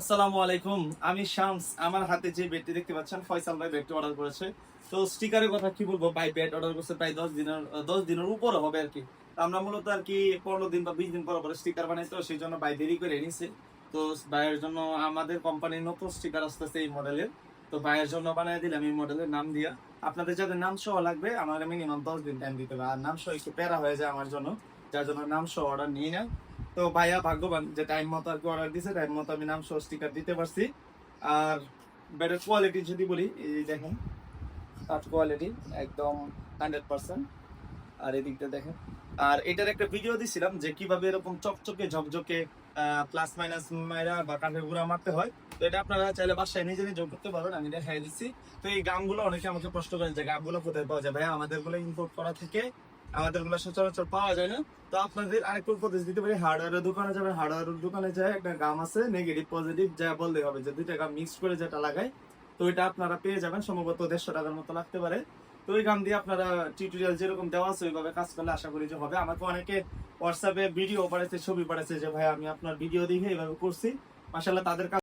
আসসালামু আলাইকুম। আমি শামস। আমার হাতে যে ব্যাটটি দেখতে পাচ্ছেন, ফয়সাল ভাই ব্যাটটি অর্ডার করেছে। তো স্টিকারের কথা কি বলবো, ভাই ব্যাট অর্ডার করছে প্রায় 10 দিনের উপরে হবে আর কি। তো আমরা মূলত আর কি 15 দিন বা 20 দিন পর পর স্টিকার বানাই, তো সেই জন্য ভাই দেরি করে নিছে। তো ভাইয়ের জন্য আমাদের কোম্পানির নতুন স্টিকার আসতেছে এই মডেলের। তো ভাইয়ের জন্য বানিয়ে দিলাম এই মডেলের নাম দিয়া। আপনাদের যাদের নাম সহ লাগবে আমার মিনিমাম 10 দিন টাইম দিতে হবে। আর নাম সহ একটু প্যারা হয়ে যায় আমার জন্য, যার জন্য নাম সহ অর্ডার নিয়ে নেয়। তো ভাইয়া ভাগ্যবান যে টাইম মতো আর কি অর্ডার দিছে, টাইম মতো আমি নাম সহ স্টিকার দিতে পারছি। আর ব্যাটের কোয়ালিটি যদি বলি, এই দেখেন কাঠ কোয়ালিটি একদম 100%। আর এদিকটা দেখেন। আর এটার একটা ভিডিও দিছিলাম যে কিভাবে এরকম চকচকে ঝকঝকে প্লাস মাইনাস মাইরা বা কাঠের গুঁড়া মারতে হয়। তো এটা আপনারা চাইলে বাসায় নিজে নিজে করতে পারবেন, আমি দেখাই দিচ্ছি। তো এই গামগুলো অনেকে আমাকে প্রশ্ন করেন যে গামগুলো কোথায় পাওয়া যায়। ভাই আমাদের গুলো ইম্পোর্ট করা থেকে, আমাদের গুলো সচরাচর পাওয়া যায় না। তো আপনাদের আরেকটু উপদেশ দিতে পারি, হার্ডওয়্যারের দোকানে যাবেন, হার্ডওয়্যারের দোকানে যায় একটা গাম আছে নেগেটিভ পজিটিভ, যা বলতে হবে যে দুইটা গাম মিক্স করে যেটা লাগায়। তো এটা আপনারা পেয়ে যাবেন, সম্ভবত 150 টাকার মতো লাগতে পারে। তো ওই গান দিয়ে আপনারা টিউটোরিয়াল যেরকম দেওয়া আছে ওইভাবে কাজ করলে আশা করি যে হবে। আমাকে অনেকে হোয়াটসঅ্যাপে ভিডিও পাঠাচ্ছে, ছবি পাঠাচ্ছে যে ভাই আমি আপনার ভিডিও দেখে এইভাবে করছি, মাশাআল্লাহ তাদের কাছে